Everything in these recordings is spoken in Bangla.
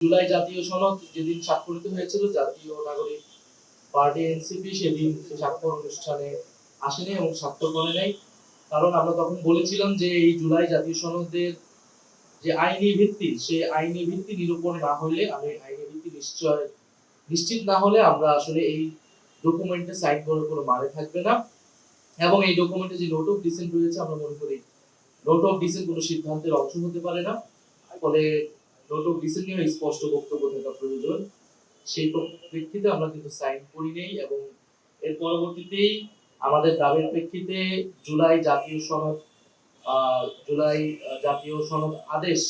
জুলাই জাতীয় সনদ যেদিন স্বাক্ষরিত হয়েছিল জাতীয় নাগরিক পার্টি এনসিপি সেদিন স্বাক্ষর অনুষ্ঠানে আসেনি এবং স্বাক্ষর করে নাই। কারণ আমরা তখন বলেছিলাম যে এই জুলাই জাতীয় সনদের যে আইনি ভিত্তি সেই আইনি ভিত্তি নিরূপণ না হলে আইনি ভিত্তি নিশ্চিত না হলে আমরা আসলে এই ডকুমেন্টে সাইন করার কোনো মানে থাকবে না। এবং এই ডকুমেন্টে যে নোট অফ ডিসেন্ট রয়েছে আমরা মনে করি নোট অফ ডিসেন্ট কোনো সিদ্ধান্তের অংশ হতে পারে না। ফলে নোট অফ ডিসেন্ট নিয়ে স্পষ্ট বক্তব্য থাকা প্রয়োজন। সেই প্রেক্ষিতে আমরা কিন্তু সাইন করি নেই এবং এর পরবর্তীতেই আমাদের দাবির প্রেক্ষিতে জুলাই জাতীয় সনদ আদেশ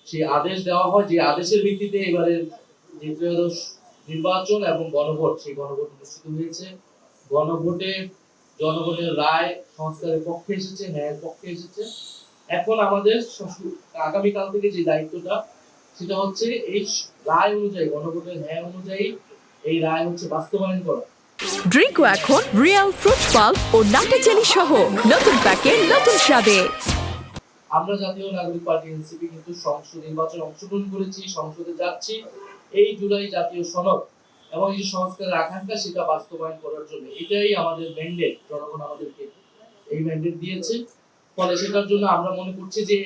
সেই আদেশ দেওয়া হয়, যে আদেশের ভিত্তিতে এবারের যে ত্রয়োদশ নির্বাচন এবং গণভোট সেই গণভোট অনুষ্ঠিত হয়েছে। গণভোটে জনগণের রায় সংস্কারের পক্ষে এসেছে, ন্যায়ের পক্ষে এসেছে। এখন আমাদের আগামীকাল থেকে যে দায়িত্বটা সেটা হচ্ছে এই রায় অনুযায়ী, গণভোটের ন্যায় অনুযায়ী এই রায় হচ্ছে বাস্তবায়ন করা। ড্রিঙ্কো এখন রিয়েল ফ্রুট পাল্প ও নাটে চেরি সহ নতুন প্যাকে নতুন স্বাদে। আমরা জাতীয় নাগরিক পার্টি এনসিপি কিন্তু সংসদ নির্বাচনে অংশগ্রহণ করেছি, সংসদে যাচ্ছি এই জুলাই জাতীয় সনদ এবং এই যে সংস্কারের আকাঙ্ক্ষা সেটা বাস্তবায়ন করার জন্য। এটাই আমাদের ম্যান্ডেট, জনগণ আমাদেরকে এই ম্যান্ডেট দিয়েছে। ফলে সেটার জন্য আমরা মনে করছি যে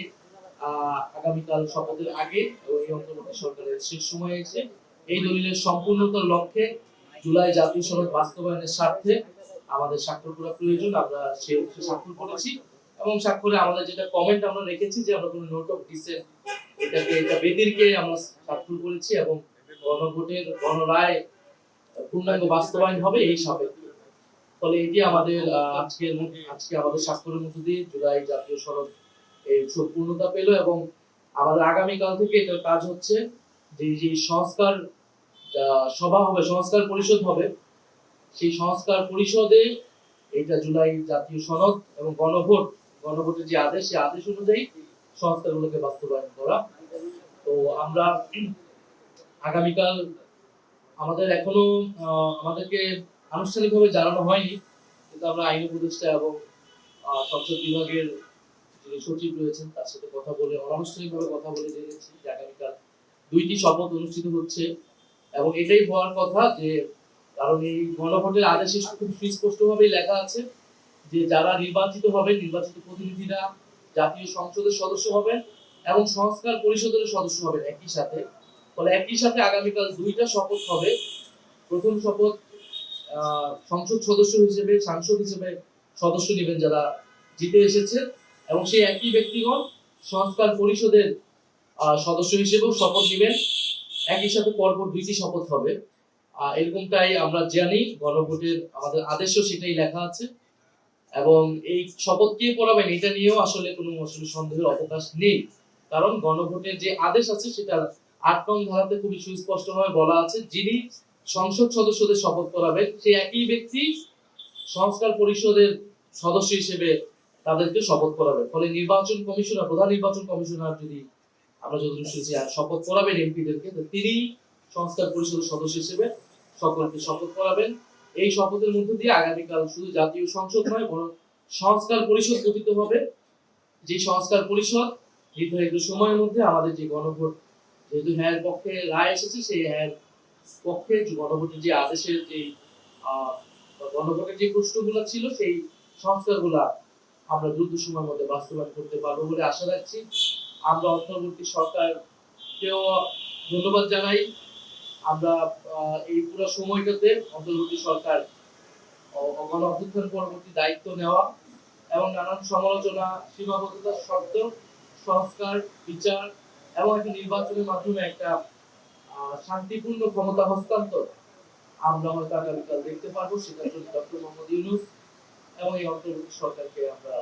আগামীকাল শপথের আগে এই অন্তর্বর্তী সরকারের শেষ সময়ে এসে এই দলিলের সম্পূর্ণতার লক্ষ্যে জুলাই জাতীয় সনদ বাস্তবায়নের স্বার্থে আমাদের স্বাক্ষর করা প্রয়োজন। আমরা সেই স্বাক্ষর করেছি এবং স্বাক্ষরে আমাদের যেটা কমেন্ট আমরা রেখেছি যে আমরা কোনো নোট অফ ডিসেন্ট এটা বেদিরকে আমরা স্বাক্ষর করেছি এবং গণভোটের গণরায় পূর্ণাঙ্গ বাস্তবায়ন হবে এই সাপেক্ষে। ফলে এটি আমাদের আজকে আমাদের স্বাক্ষরের মধ্য দিয়ে জুলাই জাতীয় সনদ এর সম্পূর্ণতা পেল এবং আমাদের আগামীকাল থেকে এটার কাজ হচ্ছে যে সংস্কার সভা হবে, সংস্কার পরিষদ হবে, সেই সংস্কার পরিষদে এটা জুলাই জাতীয় সনদ এবং গণভোটের যে আদেশ সেই আদেশ অনুযায়ী সংস্কারগুলোকে বাস্তবায়ন করা। তো আমরা আগামীকাল আমাদের এখনো আমাদেরকে আনুষ্ঠানিকভাবে জানানো হয়নি, কিন্তু আমরা আইন উপদেষ্টা এবং সংসদ বিভাগের যে সচিব রয়েছেন তার সাথে কথা বলে অনানুষ্ঠানিকভাবে কথা বলে জেনেছি যে আগামীকাল 2টি শপথ অনুষ্ঠিত হচ্ছে এবং এটাই হওয়ার কথা। যে কারণ এই গণভোটের আদেশে খুব সুস্পষ্টভাবে লেখা আছে যে যারা নির্বাচিত হবে, নির্বাচিত প্রতিনিধিরা জাতীয় সংসদের সদস্য হবেন এবং সংস্কার পরিষদের সদস্য হবেন একই সাথে। ফলে একই সাথে আগামীকাল 2টা শপথ হবে। প্রথম শপথ সংসদ সাংসদ হিসেবে সদস্য নেবেন যারা জিতে এসেছে এবং সেই একই ব্যক্তিগণ সংস্কার পরিষদের সদস্য হিসেবেও শপথ নেবেন। একই সাথে পরপর 2টি শপথ হবে। এরকমটাই আমরা জানি, গণভোটের আমাদের আদেশও সেটাই লেখা আছে এবং এই শপথ কে পড়াবেন এটা নিয়েও আসলে কোনো সন্দেহের অবকাশ নেই। কারণ গণভোটের যে আদেশ আছে সেটা 8 নং ধারাতে খুবই সুস্পষ্টভাবে বলা আছে যিনি সংসদ সদস্যদের শপথ পড়াবেন সেই একই ব্যক্তি সংস্কার পরিষদের সদস্য হিসেবে তাদেরকে শপথ পড়াবেন। ফলে প্রধান নির্বাচন কমিশনার যদি আমরা যতদূর শুনেছি শপথ পড়াবেন এমপিদেরকে, তিনি সংস্কার পরিষদের সদস্য হিসেবে সকলকে শপথ পড়াবেন। এই শপথের মধ্য দিয়ে আগামীকাল শুধু জাতীয় সংসদ নয় বরং সংস্কার পরিষদ গঠিত হবে। যে সংস্কার পরিষদ নির্ধারিত সময়ের মধ্যে আমাদের যে গণভোট, যেহেতু হ্যাঁর পক্ষে রায় এসেছে, সেই হ্যাঁর পক্ষে গণভোটের যে আদেশের যে গণভোটের যে প্রশ্নগুলো ছিল সেই সংস্কারগুলা আমরা দ্রুত সময়ের মধ্যে বাস্তবায়ন করতে পারবো বলে আশা রাখছি। আমরা অন্তর্বর্তী সরকারকেও ধন্যবাদ জানাই। আমরা এই পুরো সময়টাতে অন্তর্বর্তী সরকার গণ অভ্যুত্থান পরবর্তী দায়িত্ব নেওয়া এবং নানান সমালোচনা, সীমাবদ্ধতা সত্ত্বেও সংস্কার, বিচার এবং একটা নির্বাচনের মাধ্যমে একটা শান্তিপূর্ণ ক্ষমতা হস্তান্তর আমরা হয়তো আগামীকাল দেখতে পারবো। সেটার জন্য ডক্টর মোহাম্মদ ইউনূস এবং এই অন্তর্বর্তী সরকারকে আমরা